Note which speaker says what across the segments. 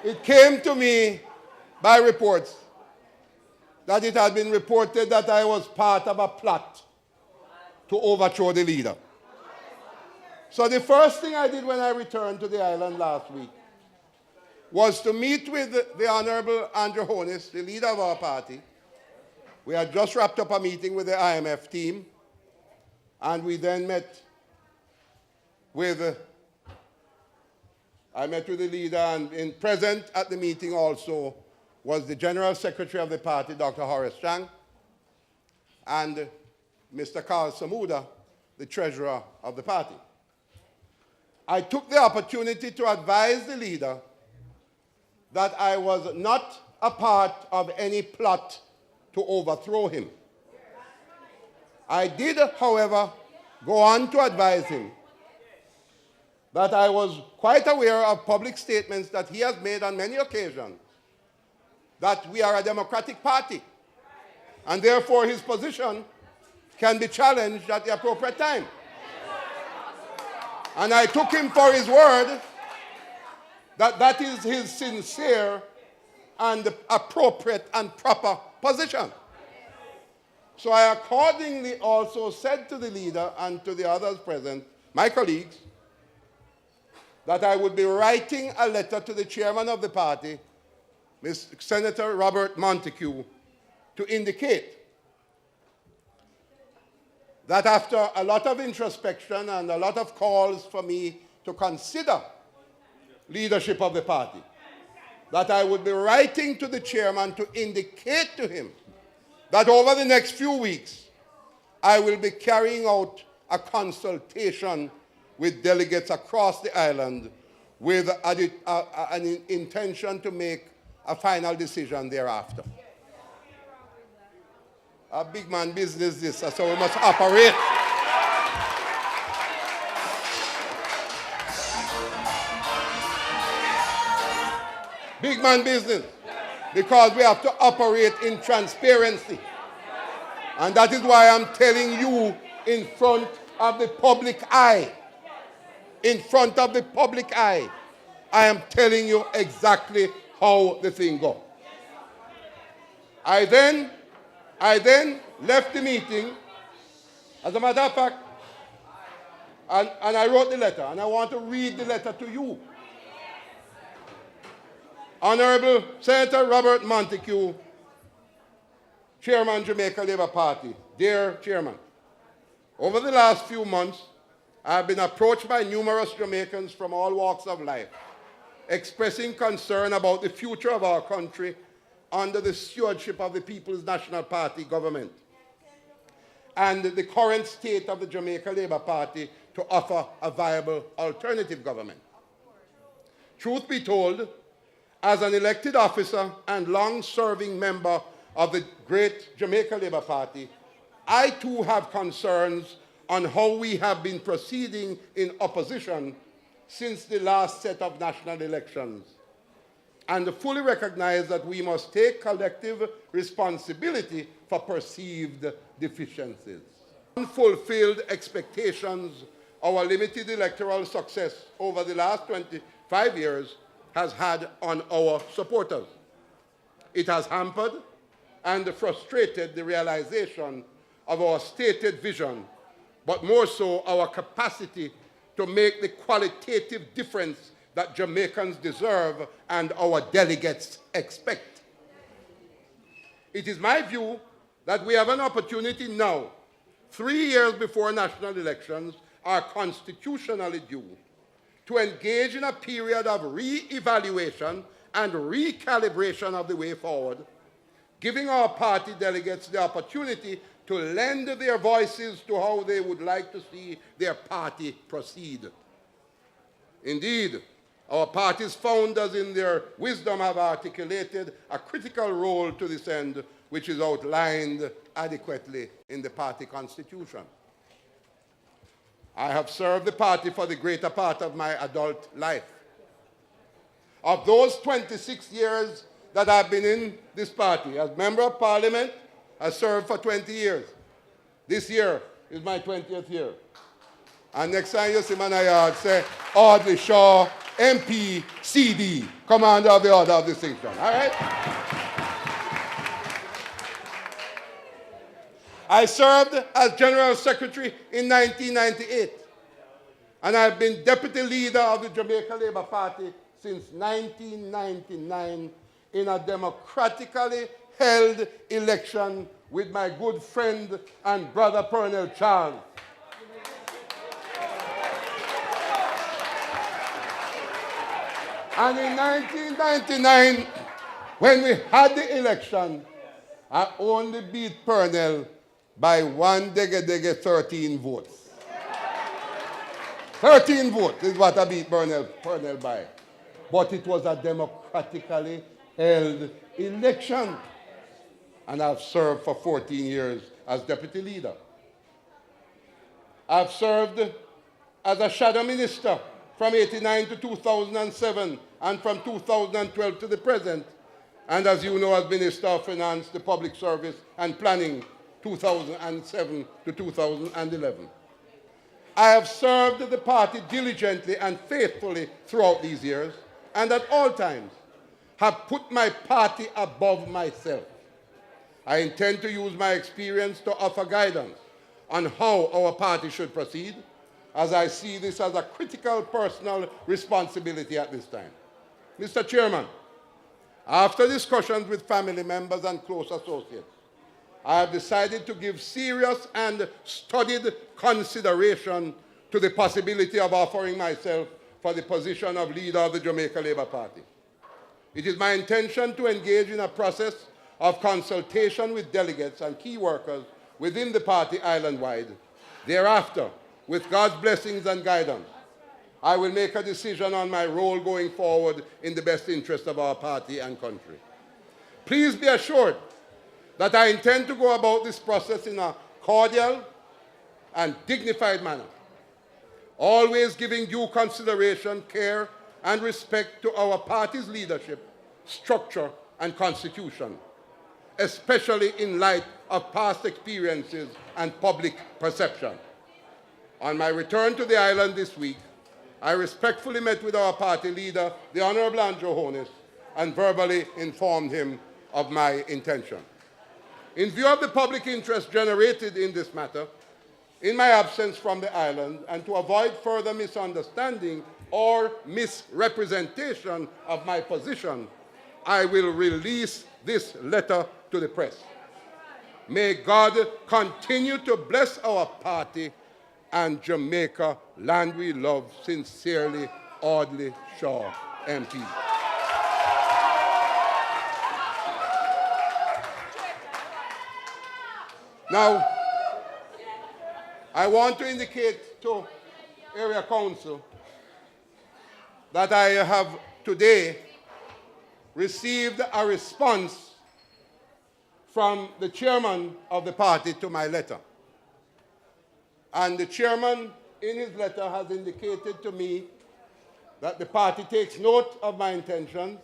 Speaker 1: It came to me by reports that it had been reported that I was part of a plot to overthrow the leader. So the first thing I did when I returned to the island last week was to meet with the Honorable Andrew Honis, the leader of our party. We had just wrapped up a meeting with the IMF team, and we then met with I met with the leader, and present at the meeting also was the General Secretary of the party, Dr. Horace Chang, and Mr. Carl Samuda, the Treasurer of the party. I took the opportunity to advise the leader that I was not a part of any plot to overthrow him. I did, however, go on to advise him that I was quite aware of public statements that he has made on many occasions that we are a democratic party, and therefore his position can be challenged at the appropriate time. And I took him for his word that that is his sincere and appropriate and proper position. So I accordingly also said to the leader and to the others present, my colleagues, that I would be writing a letter to the chairman of the party, Senator Robert Montague, to indicate that after a lot of introspection and a lot of calls for me to consider leadership of the party, that I would be writing to the chairman to indicate to him that over the next few weeks, I will be carrying out a consultation with delegates across the island with an intention to make a final decision thereafter. A big man business this, so we must operate. Big man business, because we have to operate in transparency. And that is why I'm telling you in front of the public eye. In front of the public eye, I am telling you exactly how the thing goes. I then left the meeting, as a matter of fact, and I wrote the letter, and I want to read the letter to you. Honorable Senator Robert Montague, Chairman, Jamaica Labour Party. Dear Chairman, over the last few months, I have been approached by numerous Jamaicans from all walks of life, expressing concern about the future of our country under the stewardship of the People's National Party government and the current state of the Jamaica Labour Party to offer a viable alternative government. Truth be told, as an elected officer and long-serving member of the great Jamaica Labour Party, I too have concerns on how we have been proceeding in opposition since the last set of national elections, and fully recognize that we must take collective responsibility for perceived deficiencies. Unfulfilled expectations our limited electoral success over the last 25 years has had on our supporters. It has hampered and frustrated the realization of our stated vision, but more so our capacity to make the qualitative difference that Jamaicans deserve and our delegates expect. It is my view that we have an opportunity now, 3 years before national elections are constitutionally due, to engage in a period of re-evaluation and recalibration of the way forward, giving our party delegates the opportunity to lend their voices to how they would like to see their party proceed. Indeed, our party's founders in their wisdom have articulated a critical role to this end, which is outlined adequately in the party constitution. I have served the party for the greater part of my adult life. Of those 26 years that I've been in this party, as Member of Parliament, I served for 20 years. This year is my 20th year. And next time you see me in a yard, say, Audley Shaw, MP, CD, Commander of the Order of Distinction. All right? I served as General Secretary in 1998, and I've been Deputy Leader of the Jamaica Labour Party since 1999 in a democratically held election with my good friend and brother Colonel Charles. And in 1999, when we had the election, I only beat Purnell by 13 votes. 13 votes is what I beat Purnell by. But it was a democratically held election. And I've served for 14 years as deputy leader. I've served as a shadow minister from 1989 to 2007 and from 2012 to the present. And as you know, as Minister of Finance, the Public Service and Planning, 2007 to 2011. I have served the party diligently and faithfully throughout these years, and at all times have put my party above myself. I intend to use my experience to offer guidance on how our party should proceed, as I see this as a critical personal responsibility at this time. Mr. Chairman, after discussions with family members and close associates, I have decided to give serious and studied consideration to the possibility of offering myself for the position of leader of the Jamaica Labour Party. It is my intention to engage in a process of consultation with delegates and key workers within the party island-wide. Thereafter, with God's blessings and guidance, I will make a decision on my role going forward in the best interest of our party and country. Please be assured that I intend to go about this process in a cordial and dignified manner, always giving due consideration, care, and respect to our party's leadership, structure, and constitution, especially in light of past experiences and public perception. On my return to the island this week, I respectfully met with our party leader, the Honorable Andrew Holness, and verbally informed him of my intention. In view of the public interest generated in this matter, in my absence from the island, and to avoid further misunderstanding or misrepresentation of my position, I will release this letter to the press. May God continue to bless our party and Jamaica, land we love. Sincerely, Audley Shaw, MP. Now, I want to indicate to Area Council that I have today received a response from the chairman of the party to my letter. And the chairman, in his letter, has indicated to me that the party takes note of my intentions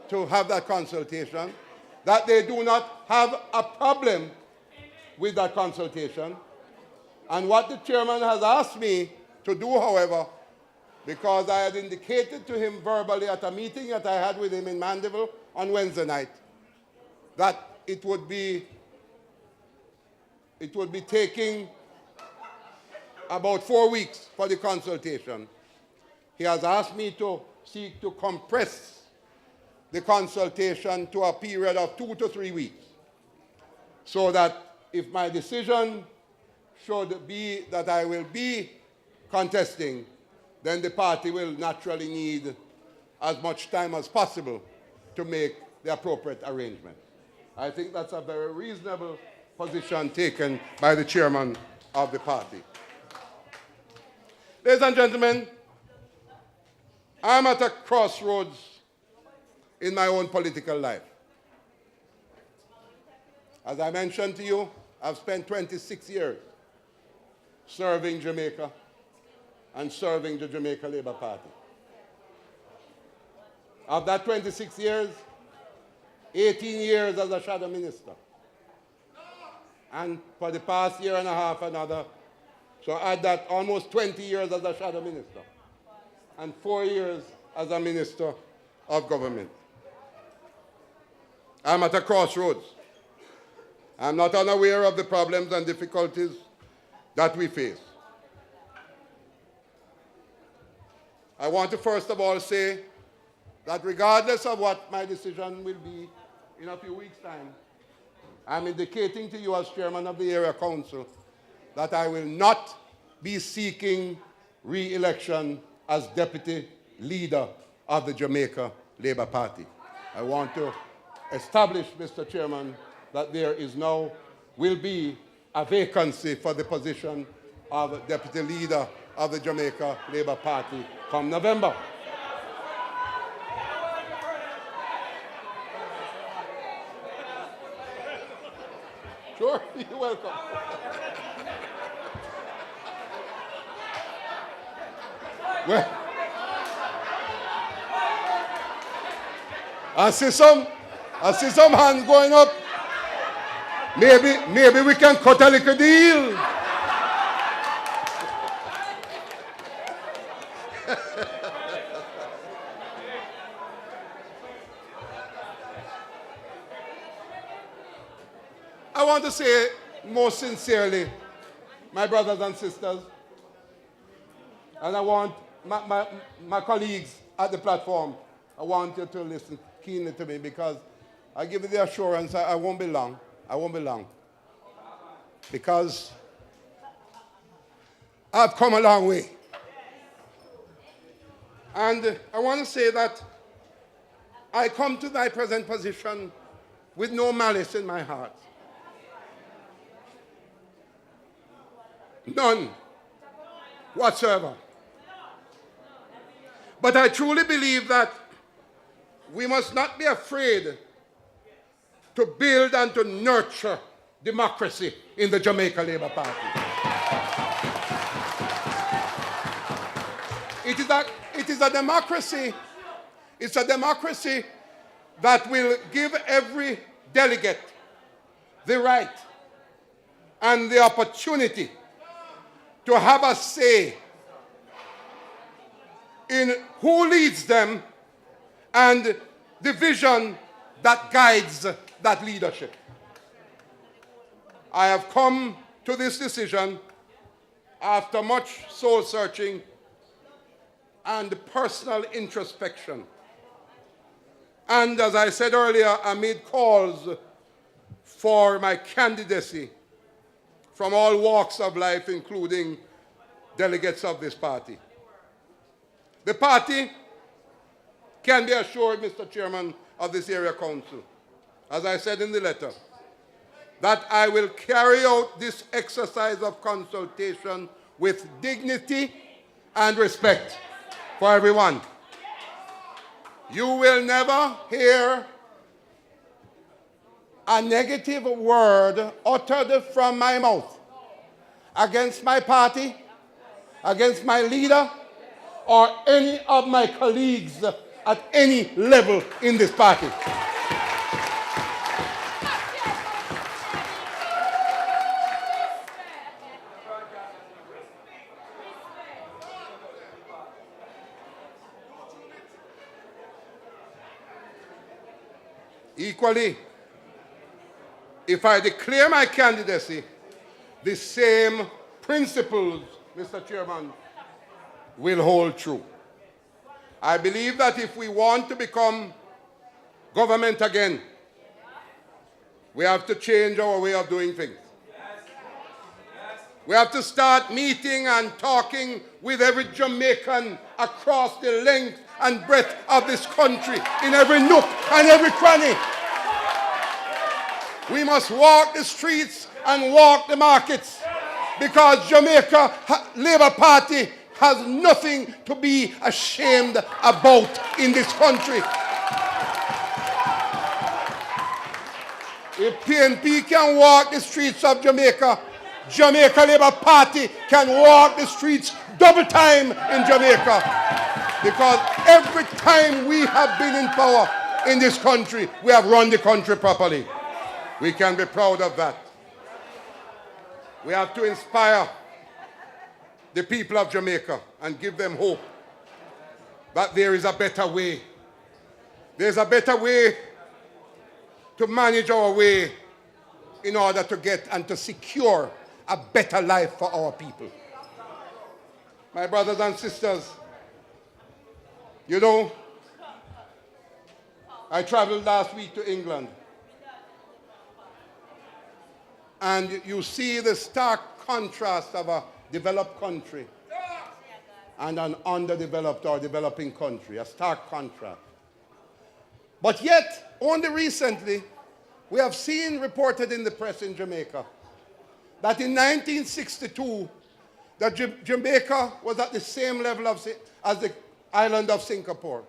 Speaker 1: to have that consultation, that they do not have a problem with that consultation. And what the chairman has asked me to do, however, because I had indicated to him verbally at a meeting that I had with him in Mandeville on Wednesday night, that it would be taking about 4 weeks for the consultation. He has asked me to seek to compress the consultation to a period of 2 to 3 weeks, so that if my decision should be that I will be contesting, then the party will naturally need as much time as possible to make the appropriate arrangement. I think that's a very reasonable position taken by the chairman of the party. Ladies and gentlemen, I'm at a crossroads in my own political life. As I mentioned to you, I've spent 26 years serving Jamaica and serving the Jamaica Labour Party. Of that 26 years, 18 years as a shadow minister. And for the past year and a half, another. So add that, almost 20 years as a shadow minister. and 4 years as a minister of government. I'm at a crossroads. I'm not unaware of the problems and difficulties that we face. I want to first of all say that regardless of what my decision will be in a few weeks' time, I'm indicating to you as chairman of the Area Council that I will not be seeking re-election as deputy leader of the Jamaica Labour Party. I want to establish, Mr. Chairman, that there is now, will be a vacancy for the position of deputy leader of the Jamaica Labour Party come November. Sure, you're welcome. Well, I see some hands going up. Maybe we can cut a little deal. I want to say most sincerely, my brothers and sisters, and I want my colleagues at the platform, I want you to listen keenly to me because I give you the assurance I won't be long. I won't be long. Because I've come a long way. And I want to say that I come to my present position with no malice in my heart. None whatsoever. But I truly believe that we must not be afraid to build and to nurture democracy in the Jamaica Labour Party. It is a democracy. It's a democracy that will give every delegate the right and the opportunity to have a say in who leads them and the vision that guides that leadership. I have come to this decision after much soul searching and personal introspection. And as I said earlier, I made calls for my candidacy from all walks of life, including delegates of this party. The party can be assured, Mr. Chairman of this Area Council, as I said in the letter, that I will carry out this exercise of consultation with dignity and respect for everyone. You will never hear a negative word uttered from my mouth against my party, against my leader, or any of my colleagues at any level in this party. Equally, if I declare my candidacy, the same principles, Mr. Chairman, will hold true. I believe that if we want to become government again, we have to change our way of doing things. We have to start meeting and talking with every Jamaican across the length and breadth of this country, in every nook and every cranny. We must walk the streets and walk the markets, because Jamaica Labour Party has nothing to be ashamed about in this country. If PNP can walk the streets of Jamaica, Jamaica Labour Party can walk the streets double time in Jamaica. Because every time we have been in power in this country, we have run the country properly. We can be proud of that. We have to inspire the people of Jamaica and give them hope that there is a better way. There's a better way to manage our way in order to get and to secure a better life for our people. My brothers and sisters, you know, I traveled last week to England. And you see the stark contrast of a developed country and an underdeveloped or developing country, a stark contrast. But yet, only recently, we have seen reported in the press in Jamaica that in 1962, that Jamaica was at the same level as the island of Singapore.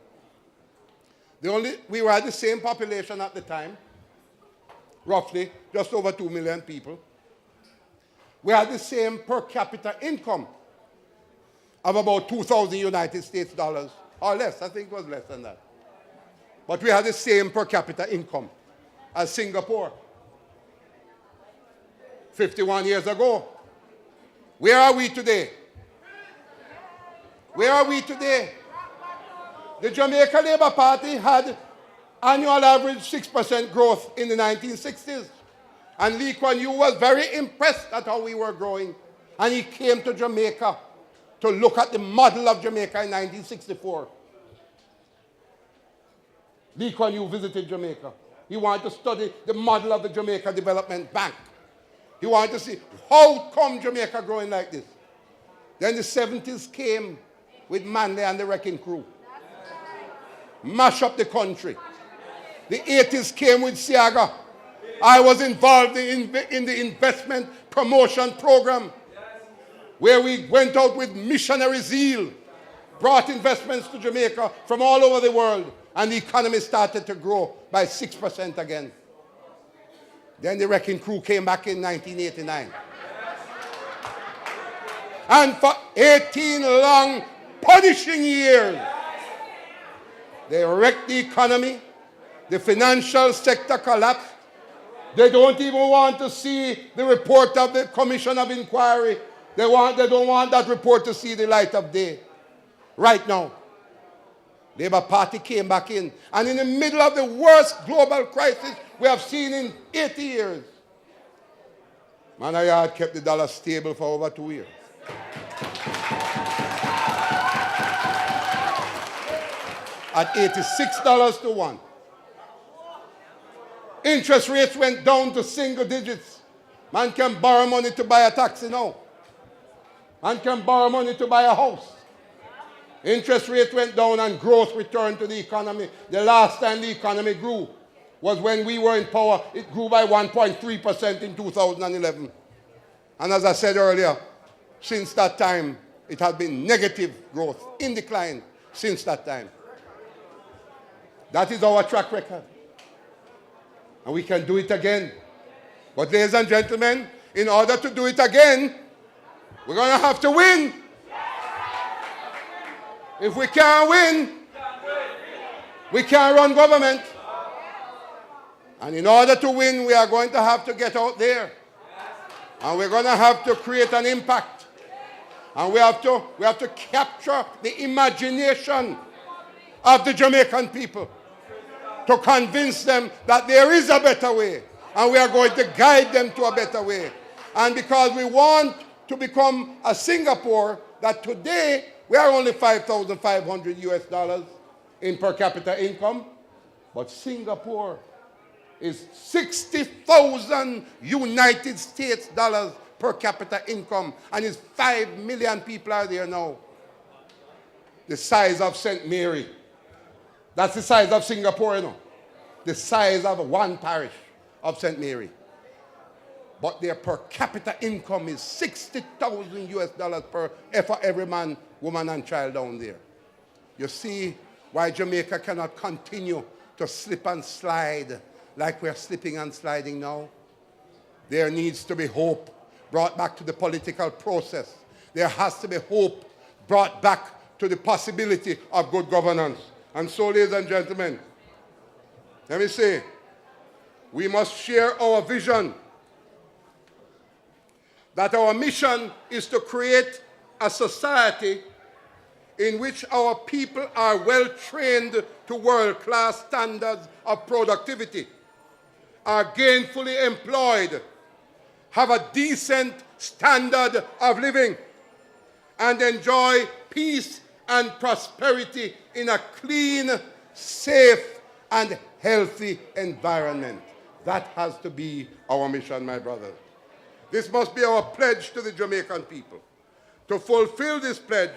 Speaker 1: We were at the same population at the time, roughly just over 2 million people. We had the same per capita income of about 2,000 United States dollars, or less. I think it was less than that. But we had the same per capita income as Singapore 51 years ago. Where are we today? Where are we today? The Jamaica Labour Party had annual average 6% growth in the 1960s. And Lee Kuan Yew was very impressed at how we were growing. And he came to Jamaica to look at the model of Jamaica in 1964. Lee Kuan Yew visited Jamaica. He wanted to study the model of the Jamaica Development Bank. He wanted to see how come Jamaica growing like this. Then the 70s came with Manley and the Wrecking Crew. Mash up the country. The 80s came with Siaga. I was involved in the investment promotion program where we went out with missionary zeal, brought investments to Jamaica from all over the world, and the economy started to grow by 6% again. Then the Wrecking Crew came back in 1989. And for 18 long, punishing years, they wrecked the economy. The financial sector collapsed. They don't even want to see the report of the Commission of Inquiry. They don't want that report to see the light of day. Right now, Labour Party came back in. And in the middle of the worst global crisis we have seen in 80 years, Manayard kept the dollar stable for over 2 years. At $86 to 1. Interest rates went down to single digits. Man can borrow money to buy a taxi now. Man can borrow money to buy a house. Interest rates went down and growth returned to the economy. The last time the economy grew was when we were in power. It grew by 1.3% in 2011. And as I said earlier, since that time, it has been negative growth, in decline since that time. That is our track record. And we can do it again. But ladies and gentlemen, in order to do it again, we're going to have to win. If we can't win, we can't run government. And in order to win, we are going to have to get out there. And we're going to have to create an impact. And we have to capture the imagination of the Jamaican people to convince them that there is a better way. And we are going to guide them to a better way. And because we want to become a Singapore that today we are only 5,500 US dollars in per capita income, but Singapore is 60,000 United States dollars per capita income, and it's 5 million people are there now. The size of St. Mary. That's the size of Singapore, you know. The size of one parish of St. Mary. But their per capita income is 60,000 US dollars for every man, woman, and child down there. You see why Jamaica cannot continue to slip and slide like we're slipping and sliding now? There needs to be hope brought back to the political process. There has to be hope brought back to the possibility of good governance. And so, ladies and gentlemen, let me say, we must share our vision that our mission is to create a society in which our people are well trained to world-class standards of productivity, are gainfully employed, have a decent standard of living, and enjoy peace and prosperity in a clean, safe, and healthy environment. That has to be our mission, my brothers. This must be our pledge to the Jamaican people. To fulfill this pledge,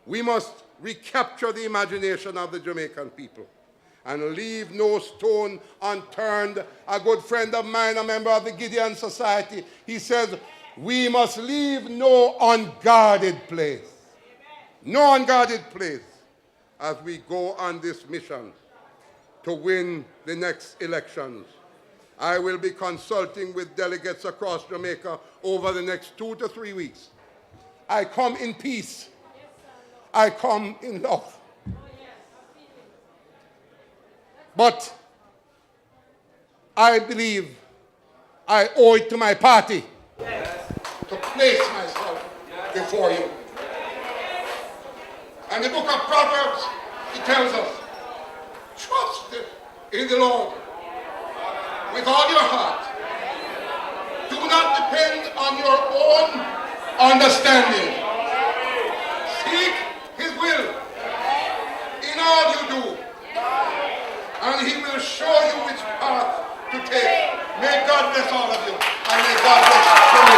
Speaker 1: we must recapture the imagination of the Jamaican people and leave no stone unturned. A good friend of mine, a member of the Gideon Society, he says, we must leave no unguarded place. No unguarded place as we go on this mission to win the next elections. I will be consulting with delegates across Jamaica over the next 2 to 3 weeks. I come in peace. I come in love. But I believe I owe it to my party to place myself before you. And the book of Proverbs, it tells us, trust in the Lord with all your heart. Do not depend on your own understanding. Seek his will in all you do, and he will show you which path to take. May God bless all of you, and may God bless you.